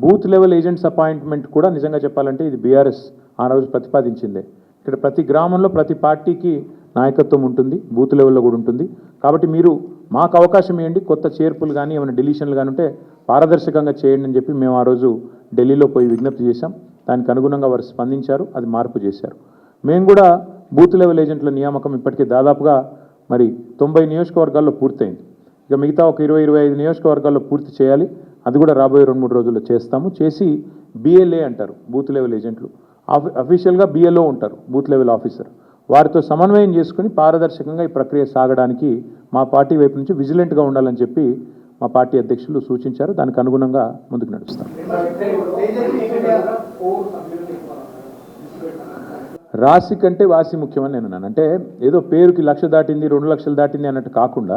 Booth level agents appointment కూడా నిజంగా చెప్పాలంటే ఇది బీఆర్ఎస్ ఆ రోజు ప్రతిపాదించిందే. ఇక్కడ ప్రతి గ్రామంలో ప్రతి పార్టీకి నాయకత్వం ఉంటుంది, బూత్ లెవెల్లో కూడా ఉంటుంది. కాబట్టి మీరు మాకు అవకాశం ఇవ్వండి, కొత్త చేర్పులు కానీ ఏమైనా డిలీషన్లు కానీ ఉంటే పారదర్శకంగా చేయండి అని చెప్పి మేము ఆ రోజు ఢిల్లీలో పోయి విజ్ఞప్తి చేశాం. దానికి అనుగుణంగా వారు స్పందించారు, అది మార్పు చేశారు. మేము కూడా బూత్ లెవెల్ ఏజెంట్ల నియామకం ఇప్పటికే దాదాపుగా మరి 90 నియోజకవర్గాల్లో పూర్తయింది. ఇక మిగతా ఒక 20-25 నియోజకవర్గాల్లో పూర్తి చేయాలి. అది కూడా రాబోయే 2-3 రోజుల్లో చేస్తాము. చేసి BLA అంటారు బూత్ లెవెల్ ఏజెంట్లు, అఫీషియల్గా BLO ఉంటారు బూత్ లెవెల్ ఆఫీసర్. వారితో సమన్వయం చేసుకుని పారదర్శకంగా ఈ ప్రక్రియ సాగడానికి మా పార్టీ వైపు నుంచి విజిలెంట్గా ఉండాలని చెప్పి మా పార్టీ అధ్యక్షులు సూచించారు. దానికి అనుగుణంగా ముందుకు నడుస్తాం. రాశి కంటే వాసి ముఖ్యమని నేను అన్నాను. అంటే ఏదో పేరుకి 1,00,000 దాటింది 2 లక్షలు దాటింది అన్నట్టు కాకుండా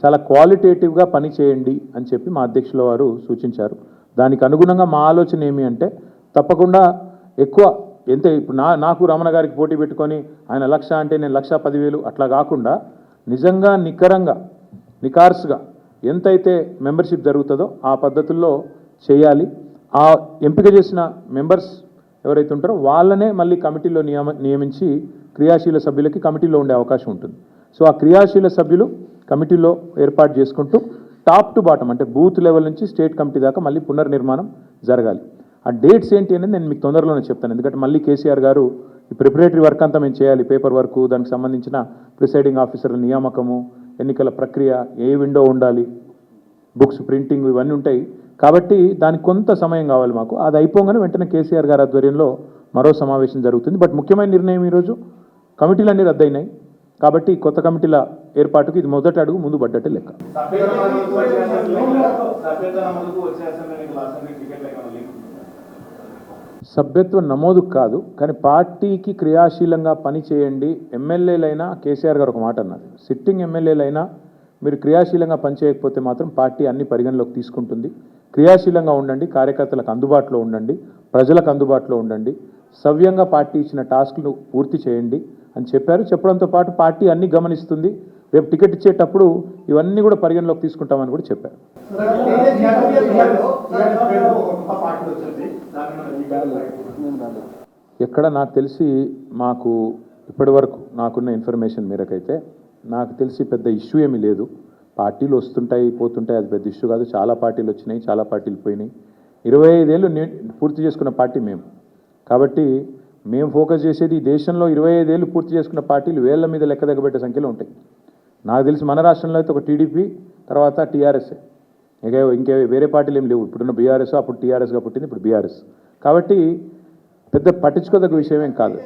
చాలా క్వాలిటేటివ్గా పని చేయండి అని చెప్పి మా అధ్యక్షుల వారు సూచించారు. దానికి అనుగుణంగా మా ఆలోచన ఏమి అంటే తప్పకుండా ఎక్కువ ఎంత ఇప్పుడు నాకు రమణ గారికి పోటీ పెట్టుకొని ఆయన 1,00,000 అంటే నేను 1,10,000 అట్లా కాకుండా నిజంగా నికార్స్గా ఎంతైతే మెంబర్షిప్ జరుగుతుందో ఆ పద్ధతుల్లో చేయాలి. ఆ ఎంపిక చేసిన మెంబర్స్ ఎవరైతే ఉంటారో వాళ్ళనే మళ్ళీ కమిటీలో నియమించి క్రియాశీల సభ్యులకి కమిటీలో ఉండే అవకాశం ఉంటుంది. సో ఆ క్రియాశీల సభ్యులు కమిటీలో ఏర్పాటు చేసుకుంటూ టాప్ టు బాటం అంటే బూత్ లెవెల్ నుంచి స్టేట్ కమిటీ దాకా మళ్ళీ పునర్నిర్మాణం జరగాలి. ఆ డేట్స్ ఏంటి అనేది నేను మీకు తొందరలోనే చెప్తాను. ఎందుకంటే మళ్ళీ కేసీఆర్ గారు ఈ ప్రిపరేటరీ వర్క్ అంతా మేము చేయాలి, పేపర్ వర్క్, దానికి సంబంధించిన ప్రిసైడింగ్ ఆఫీసర్ల నియామకము, ఎన్నికల ప్రక్రియ, ఏ విండో ఉండాలి, బుక్స్ ప్రింటింగ్ ఇవన్నీ ఉంటాయి. కాబట్టి దానికి కొంత సమయం కావాలి మాకు. అది అయిపోగానే వెంటనే కేసీఆర్ గారి ఆధ్వర్యంలో మరో సమావేశం జరుగుతుంది. బట్ ముఖ్యమైన నిర్ణయం ఈరోజు కమిటీలన్నీ రద్దయినాయి కాబట్టి కొత్త కమిటీల ఏర్పాటుకు ఇది మొదటి అడుగు ముందు పడ్డట్టే లెక్క. సభ్యత్వ నమోదు కాదు కానీ పార్టీకి క్రియాశీలంగా పని చేయండి. ఎమ్మెల్యేలైనా కేసీఆర్ గారు ఒక మాట అన్నారు, సిట్టింగ్ ఎమ్మెల్యేలైనా మీరు క్రియాశీలంగా పనిచేయకపోతే మాత్రం పార్టీ అన్ని పరిగణలోకి తీసుకుంటుంది. క్రియాశీలంగా ఉండండి, కార్యకర్తలకు అందుబాటులో ఉండండి, ప్రజలకు అందుబాటులో ఉండండి, సవ్యంగా పార్టీ ఇచ్చిన టాస్క్లు పూర్తి చేయండి అని చెప్పారు. చెప్పడంతో పాటు పార్టీ అన్ని గమనిస్తుంది, రేపు టికెట్ ఇచ్చేటప్పుడు ఇవన్నీ కూడా పరిగణలోకి తీసుకుంటామని కూడా చెప్పారు. ఎక్కడ నాకు తెలిసి మాకు ఇప్పటి వరకు నాకున్న ఇన్ఫర్మేషన్ మేరకైతే నాకు తెలిసి పెద్ద ఇష్యూ ఏమీ లేదు. పార్టీలు వస్తుంటాయి పోతుంటాయి, అది పెద్ద ఇష్యూ కాదు. చాలా పార్టీలు వచ్చినాయి, చాలా పార్టీలు పోయినాయి. 25 ఏళ్ళు పూర్తి చేసుకున్న పార్టీ మేము. కాబట్టి మేము ఫోకస్ చేసేది ఈ దేశంలో 25 ఏళ్ళు పూర్తి చేసుకున్న పార్టీలు వేళ్ల మీద లెక్క దగ్గబెట్టే సంఖ్యలో ఉంటాయి. నాకు తెలిసి మన రాష్ట్రంలో అయితే ఒక టీడీపీ, తర్వాత టీఆర్ఎస్, ఇంకే వేరే పార్టీలు ఏం లేవు. ఇప్పుడున్న బీఆర్ఎస్, అప్పుడు టీఆర్ఎస్గా పుట్టింది, ఇప్పుడు బీఆర్ఎస్. కాబట్టి పెద్ద పట్టించుకోదగ్గ విషయం ఏం కాదు.